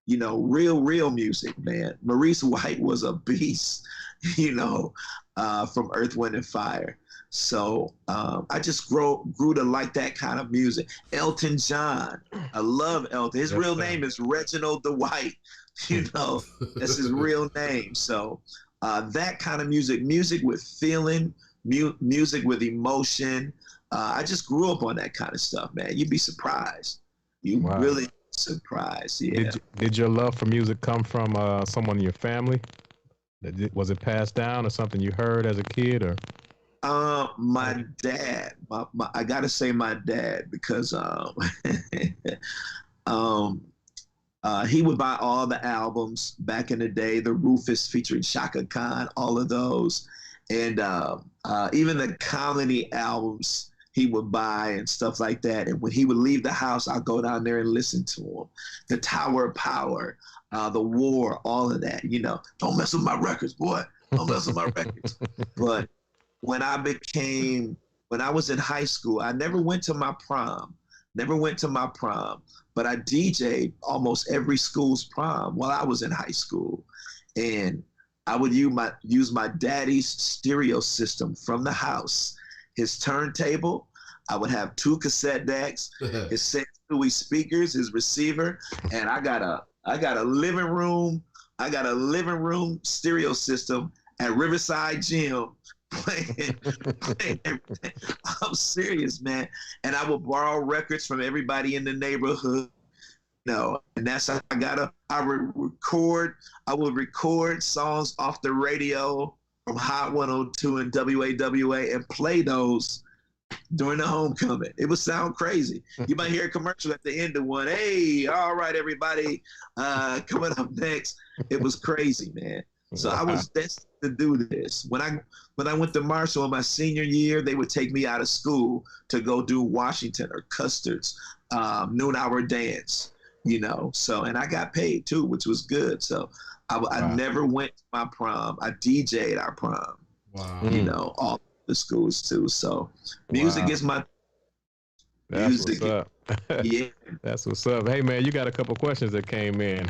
real music, man. Maurice White was a beast, from Earth, Wind, and Fire. So I just grew to like that kind of music. Elton John, I love Elton. His real name is Reginald Dwight, that's his real name. So that kind of music with feeling, music with emotion. I just grew up on that kind of stuff, man. You'd be surprised. Really surprised, yeah. Did your love for music come from someone in your family? Was it passed down or something you heard as a kid, or? My dad. I gotta say my dad, because he would buy all the albums back in the day. The Rufus featuring Shaka Khan, all of those, and even the comedy albums he would buy and stuff like that. And when he would leave the house, I'd go down there and listen to him. The Tower of Power, The War, all of that. Don't mess with my records, boy. Don't mess with my records. But when I was in high school, I never went to my prom. But I DJ'd almost every school's prom while I was in high school. And I would use my daddy's stereo system from the house, his turntable. I would have 2 cassette decks, his Sensui speakers, his receiver, and I got a living room stereo system at Riverside Gym playing everything. I'm serious, man. And I would borrow records from everybody in the neighborhood. And that's how I would record songs off the radio from Hot 102 and WAWA and play those during the homecoming. It would sound crazy. You might hear a commercial at the end of one. Hey, all right, everybody, coming up next. It was crazy, man. So I was destined to do this. When I went to Marshall in my senior year, they would take me out of school to go do Washington or Custard's noon-hour dance, So, and I got paid too, which was good. So I never went to my prom. I DJ'd our prom. Wow. All the schools too. So music is my That's what's up. Yeah. That's what's up. Hey man, you got a couple questions that came in.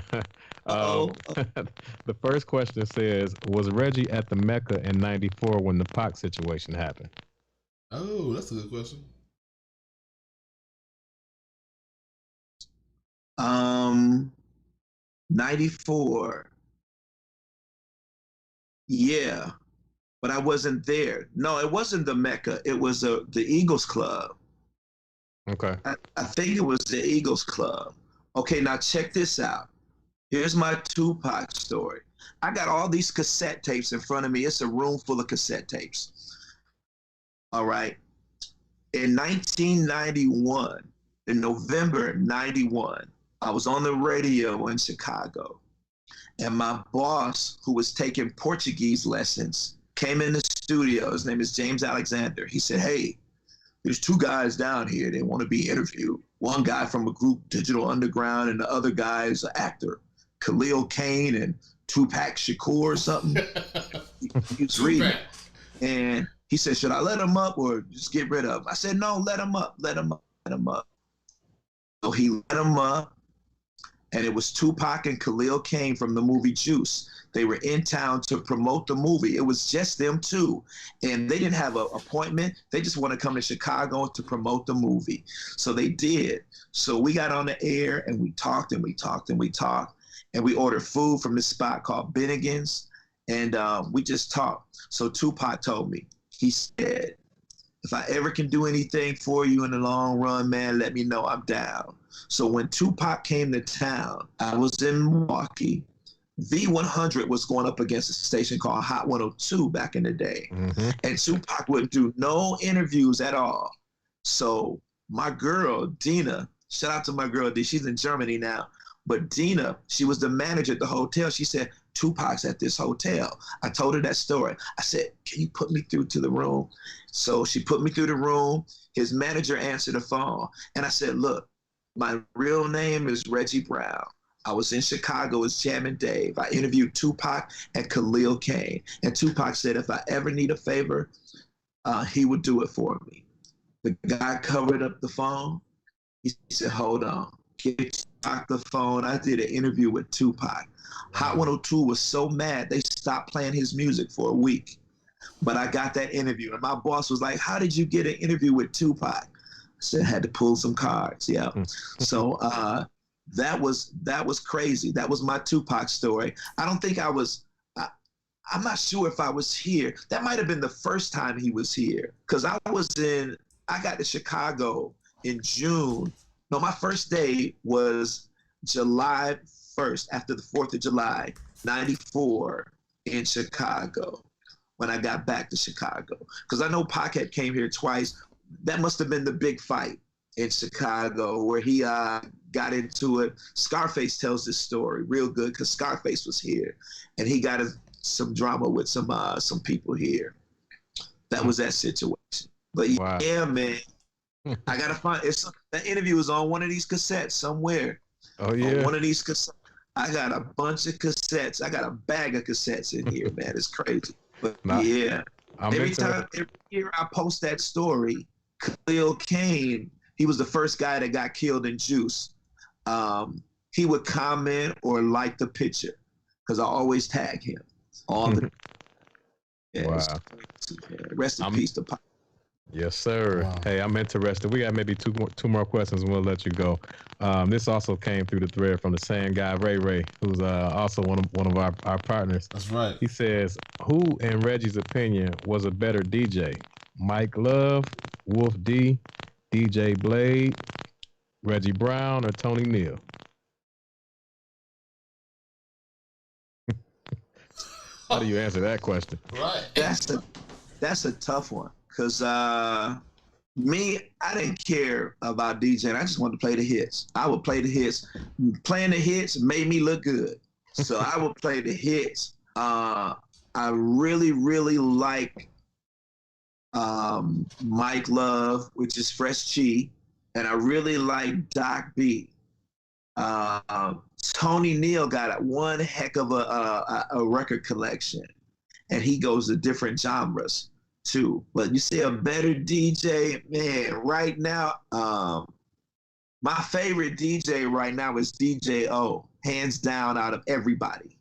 The first question says, was Reggie at the Mecca in '94 when the Pac situation happened? Oh, that's a good question. 94. Yeah, but I wasn't there. No, it wasn't the Mecca. It was the Eagles Club. Okay. I think it was the Eagles Club. Okay, now check this out. Here's my Tupac story. I got all these cassette tapes in front of me. It's a room full of cassette tapes. All right. In 1991, in November 91, I was on the radio in Chicago, and my boss, who was taking Portuguese lessons, came in the studio. His name is James Alexander. He said, hey, there's 2 guys down here. They want to be interviewed. One guy from a group, Digital Underground, and the other guy is an actor, Khalil Kane and Tupac Shakur or something. he was reading it. And he said, should I let him up or just get rid of him? I said, no, let him up, let him up, let him up. So he let him up, and it was Tupac and Khalil Cain from the movie Juice. They were in town to promote the movie. It was just them two, and they didn't have an appointment. They just want to come to Chicago to promote the movie. So they did. So we got on the air, and we talked, and we talked, and we talked, and we ordered food from this spot called Bennigan's, and we just talked. So Tupac told me, he said, if I ever can do anything for you in the long run, man, let me know. I'm down. So when Tupac came to town, I was in Milwaukee. V100 was going up against a station called Hot 102 back in the day. Mm-hmm. And Tupac wouldn't do no interviews at all. So my girl, Dina, shout out to my girl, she's in Germany now. But Dina, she was the manager at the hotel. She said, Tupac's at this hotel. I told her that story. I said, can you put me through to the room? So she put me through the room. His manager answered the phone. And I said, look, my real name is Reggie Brown. I was in Chicago as Jammin' Dave. I interviewed Tupac and Khalil Cain. And Tupac said, if I ever need a favor, he would do it for me. The guy covered up the phone. He said, hold on. Give Tupac the phone. I did an interview with Tupac. Hot 102 was so mad, they stopped playing his music for a week. But I got that interview, and my boss was like, how did you get an interview with Tupac? I said, I had to pull some cards, yeah. So that was crazy. That was my Tupac story. I don't think I'm not sure if I was here. That might have been the first time he was here, because I got to Chicago in June. No, my first day was July 1st, after the 4th of July, 94 in Chicago, when I got back to Chicago. Because I know Pac had came here twice. That must have been the big fight in Chicago where he got into it. Scarface tells this story real good because Scarface was here, and he got some drama with some people here. That was that situation. But wow. Yeah, man, I gotta find that interview is on one of these cassettes somewhere. Oh yeah, on one of these cassettes. I got a bunch of cassettes. I got a bag of cassettes in here, man. It's crazy. But yeah, every year I post that story, Khalil Cain, he was the first guy that got killed in Juice. He would comment or like the picture because I always tag him. All the wow. Rest in peace to Pop. Yes, sir. Wow. Hey, I'm interested. We got maybe two more questions and we'll let you go. This also came through the thread from the same guy, Ray, who's also one of our partners. That's right. He says, who, in Reggie's opinion, was a better DJ? Mike Love, Wolf D, DJ Blade, Reggie Brown, or Tony Neal? How do you answer that question? Right. That's a tough one. Because me, I didn't care about DJing. I just wanted to play the hits. I would play the hits. Playing the hits made me look good. So I would play the hits. I really, really like Mike Love, which is Fresh G. And I really like Doc B. Tony Neal got one heck of a record collection. And he goes to different genres too. But you see a better DJ, man, right now, my favorite DJ right now is DJ O, hands down out of everybody,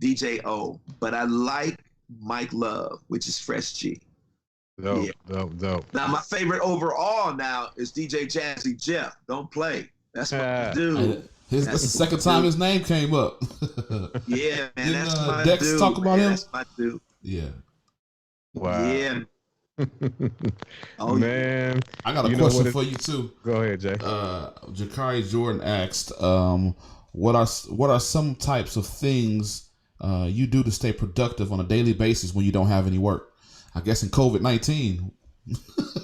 DJ O. But I like Mike Love, which is Fresh G. Dope. Now my favorite overall now is DJ Jazzy Jeff. Don't play. That's my dude. That's the second time his name came up. Yeah, man, that's my Dex dude. Talk about him? That's my dude. Yeah. Wow. Yeah. Oh man, I got a question for you too. Go ahead, Jay. Jakari Jordan asked, what are some types of things you do to stay productive on a daily basis when you don't have any work? I guess in COVID-19,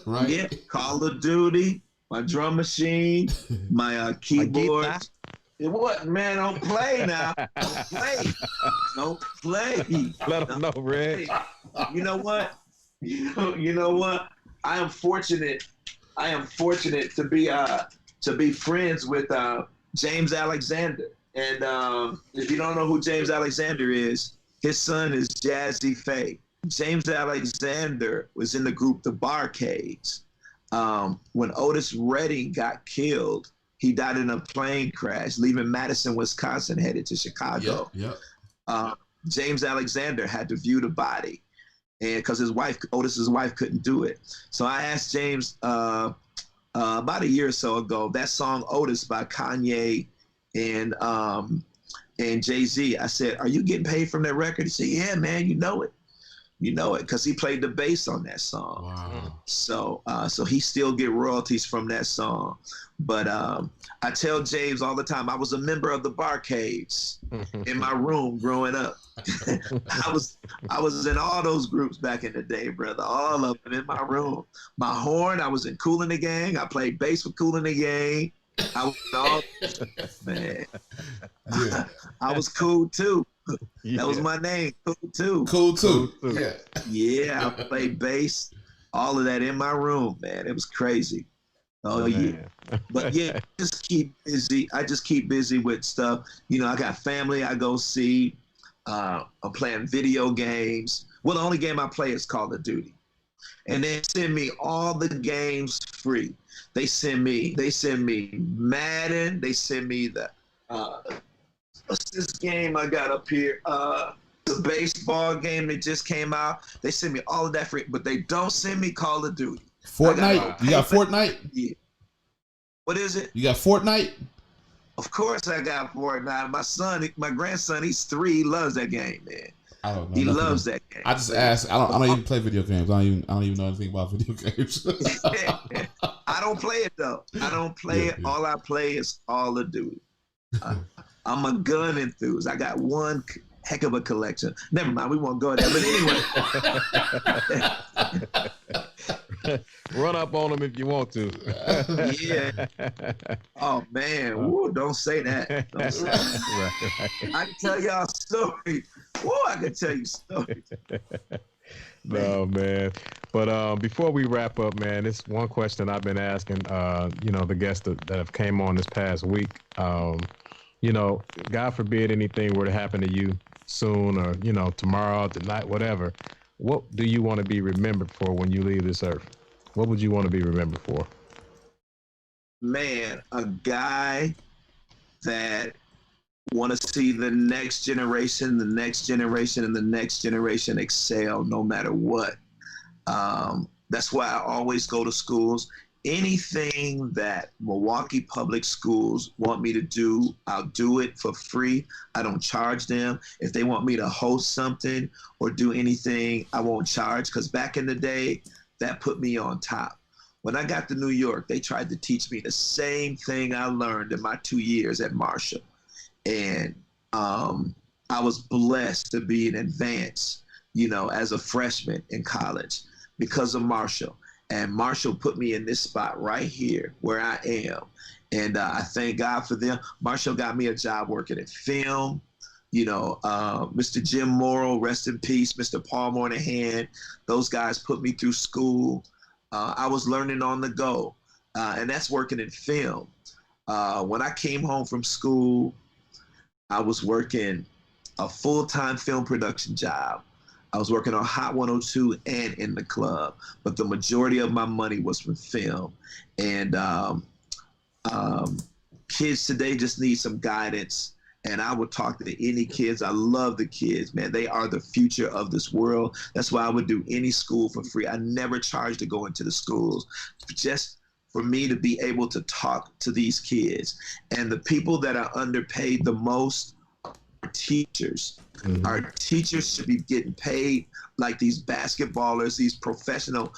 right? Yeah, Call of Duty, my drum machine, my keyboard. What, man? Don't play now. Don't play. Let them know, Red. You know what? You know what? I am fortunate to be friends with James Alexander. And if you don't know who James Alexander is, His son is Jazzy Faye. James Alexander was in the group The Barcades. When Otis Redding got killed, he died in a plane crash, leaving Madison, Wisconsin, headed to Chicago. James Alexander had to view the body, and because Otis's wife, couldn't do it. So I asked James about a year or so ago, that song Otis by Kanye and Jay-Z. I said, "Are you getting paid from that record?" He said, "Yeah, man, you know it, because he played the bass on that song." Wow. So he still get royalties from that song. But I tell James all the time, I was a member of the Barcades in my room growing up. I was in all those groups back in the day, brother. All of them in my room. My horn, I was in Kool and the Gang. I played bass with Kool and the Gang. I was man. Yeah. I was cool too. That was my name, Cool too. Cool too. Yeah, I played bass, all of that in my room, man. It was crazy. Oh yeah. But yeah, just keep busy. I just keep busy with stuff. I got family I go see. I'm playing video games. Well, the only game I play is Call of Duty. And they send me all the games free. They send me Madden. They send me the what's this game I got up here? The baseball game that just came out. They send me all of that free, but they don't send me Call of Duty. Fortnite? You got Fortnite? Yeah. What is it? You got Fortnite? Of course I got Fortnite. My grandson, he's 3. He loves that game, man. I don't know. He loves that game. I just asked. I don't even play video games. I don't even know anything about video games. I don't play it though. I don't play it. All I play is Call of Duty. I'm a gun enthusiast. I got one heck of a collection. Never mind, we won't go there. But anyway. Run up on them if you want to. Yeah. Oh, man. Woo, don't say that. Don't say that. Right. I can tell y'all stories. Woo, I can tell you stories. No, man. But before we wrap up, man, it's one question I've been asking, the guests that have came on this past week. God forbid anything were to happen to you soon or, tomorrow, tonight, whatever. What do you want to be remembered for when you leave this earth? What would you want to be remembered for? Man, a guy that want to see the next generation, and the next generation excel no matter what. That's why I always go to schools. Anything that Milwaukee Public Schools want me to do, I'll do it for free. I don't charge them. If they want me to host something or do anything, I won't charge, because back in the day, that put me on top. When I got to New York, they tried to teach me the same thing I learned in my 2 years at Marshall. And I was blessed to be in advance, as a freshman in college because of Marshall. And Marshall put me in this spot right here where I am. And I thank God for them. Marshall got me a job working in film. Mr. Jim Morrow, rest in peace, Mr. Paul Moynihan, those guys put me through school. I was learning on the go, and that's working in film. When I came home from school, I was working a full-time film production job. I was working on Hot 102 and in the club, but the majority of my money was from film. And kids today just need some guidance. And I would talk to any kids. I love the kids, man. They are the future of this world. That's why I would do any school for free. I never charged to go into the schools, just for me to be able to talk to these kids. And the people that are underpaid the most are teachers. Mm-hmm. Our teachers should be getting paid like these basketballers, these professional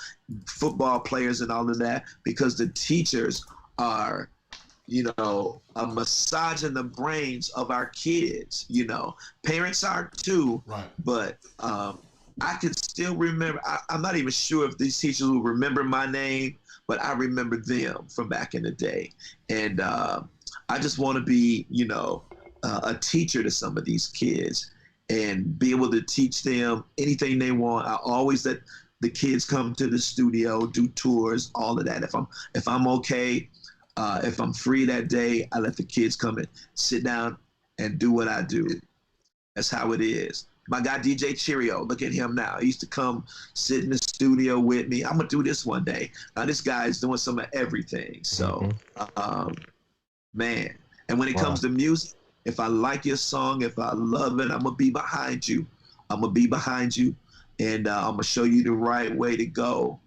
football players and all of that, because the teachers are massaging the brains of our kids. Parents are too, right? But I can still remember. I'm not even sure if these teachers will remember my name, but I remember them from back in the day. And I just want to be, a teacher to some of these kids and be able to teach them anything they want. I always let the kids come to the studio, do tours, all of that. If I'm okay. If I'm free that day, I let the kids come and sit down and do what I do. That's how it is. My guy DJ Cheerio, look at him now. He used to come sit in the studio with me. I'm gonna do this one day. Now this guy is doing some of everything. So, man. And when it comes to music, if I like your song, if I love it, I'm gonna be behind you. I'm gonna be behind you, and I'm gonna show you the right way to go.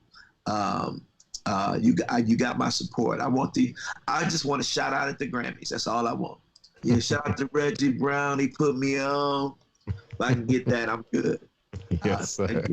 You got my support. I just want to shout out at the Grammys. That's all I want. Yeah, shout out to Reggie Brown. He put me on. If I can get that, I'm good. Yes, sir.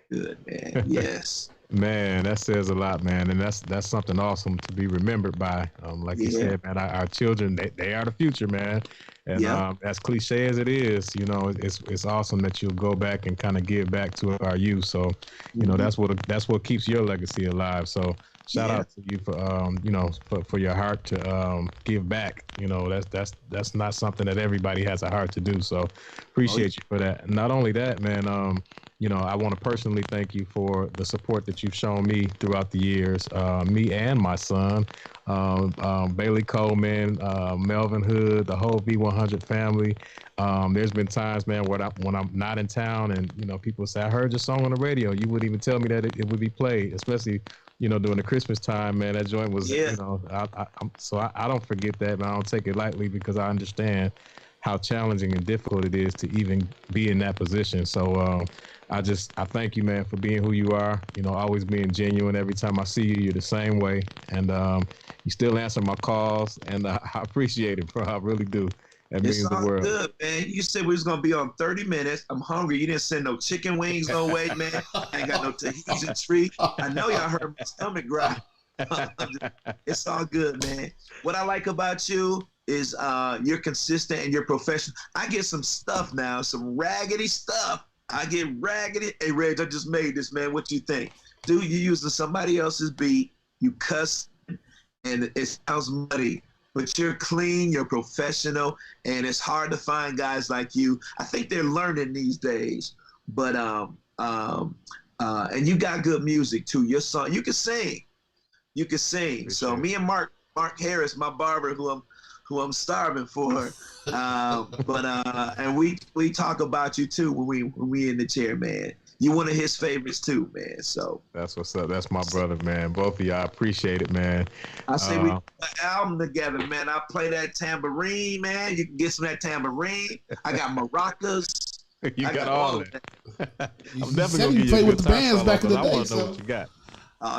Good, man. Yes. Man, that says a lot, man, and that's something awesome to be remembered by. Like you said, man, our children, they are the future, man. And as cliche as it is, you know, it's awesome that you'll go back and kind of give back to our youth. So, you know, that's what keeps your legacy alive. So, shout out to you for you know, for your heart to give back. You know, that's not something that everybody has a heart to do. So, appreciate you for that. Not only that, man. You know, I want to personally thank you for the support that you've shown me throughout the years, me and my son, Bailey Coleman, Melvin Hood, the whole V100 family. There's been times, man, when I'm not in town and, you know, people say, I heard your song on the radio. You wouldn't even tell me that it would be played, especially, you know, during the Christmas time, man. That joint was, you know, I don't forget that, and I don't take it lightly because I understand how challenging and difficult it is to even be in that position. So I thank you, man, for being who you are, you know, always being genuine. Every time I see you, you're the same way. And you still answer my calls, and I appreciate it, bro. I really do. That means the world. It's all good, man. You said we was going to be on 30 minutes. I'm hungry. You didn't send no chicken wings no way, man. I ain't got no Tahitian tree. I know y'all heard my stomach growl. It's all good, man. What I like about you is you're consistent and you're professional. I get some stuff now, some raggedy stuff. I get raggedy. Hey, Reg, I just made this, man. What you think? Dude, you using somebody else's beat, you cuss, and it sounds muddy. But you're clean, you're professional, and it's hard to find guys like you. I think they're learning these days. But and you got good music too. Your song, you can sing. You can sing. Appreciate so me and Mark Harris, my barber, who I'm starving for. And we talk about you too when we in the chair, man. You one of his favorites too, man. So that's what's up. That's my brother, man. Both of y'all, appreciate it, man. I say we put an album together, man. I play that tambourine, man. You can get some of that tambourine. I got maracas. You got all of that. I'm definitely gonna give you with the bands back in the day. I want to know what you got.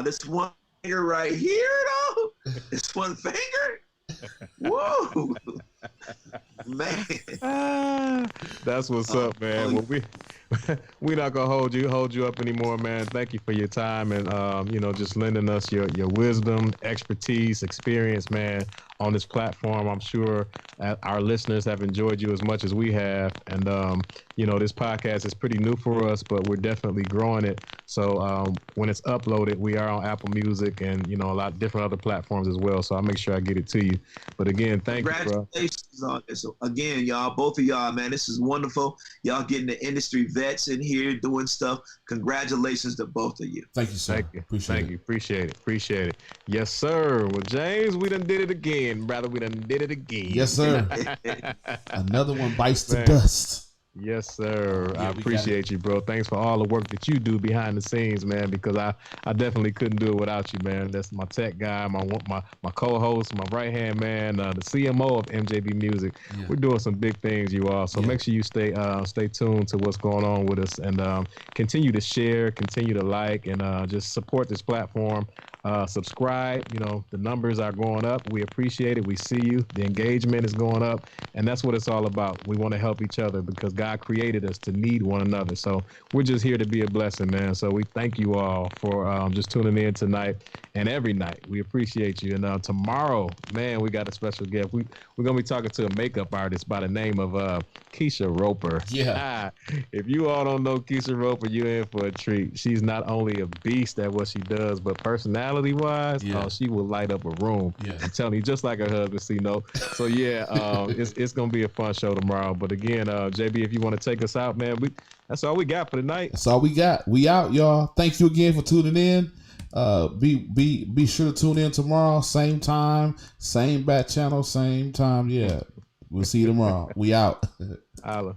This one finger right here, though. This one finger. Whoa, man. That's what's up, man. Well, we're not gonna hold you up anymore, man. Thank you for your time and you know, just lending us your wisdom, expertise, experience, man, on this platform. I'm sure our listeners have enjoyed you as much as we have. And you know, this podcast is pretty new for us, but we're definitely growing it. So when it's uploaded, we are on Apple Music and, you know, a lot of different other platforms as well. So I'll make sure I get it to you. But again, thank you, bro. Congratulations on this. Again, y'all, both of y'all, man, this is wonderful. Y'all getting the industry vets in here doing stuff. Congratulations to both of you. Thank you, sir. Thank you. Appreciate it. Yes, sir. Well, James, we done did it again, brother. We done did it again. Yes, sir. Another one bites the dust. Yes, sir. Yeah, I appreciate you, bro. Thanks for all the work that you do behind the scenes, man, because I definitely couldn't do it without you, man. That's my tech guy, my co-host, my right-hand man, the CMO of MJB Musik. Yeah. We're doing some big things, you all. So make sure you stay tuned to what's going on with us and continue to share, continue to like, and just support this platform. Subscribe. You know, the numbers are going up. We appreciate it. We see you. The engagement is going up, and that's what it's all about. We want to help each other because God created us to need one another. So we're just here to be a blessing, man. So we thank you all for just tuning in tonight and every night. We appreciate you. And tomorrow, man, we got a special guest. We're gonna be talking to a makeup artist by the name of Keisha Roper. Yeah. If you all don't know Keisha Roper, you're in for a treat. She's not only a beast at what she does, but personality wise, she will light up a room. I'm telling you, just like her husband, C-No. So it's gonna be a fun show tomorrow. But again, JB, if you want to take us out, man, that's all we got for tonight. That's all we got. We out, y'all. Thank you again for tuning in. Be sure to tune in tomorrow, same time, same bat channel, same time. Yeah, we'll see you tomorrow. We out. Holla.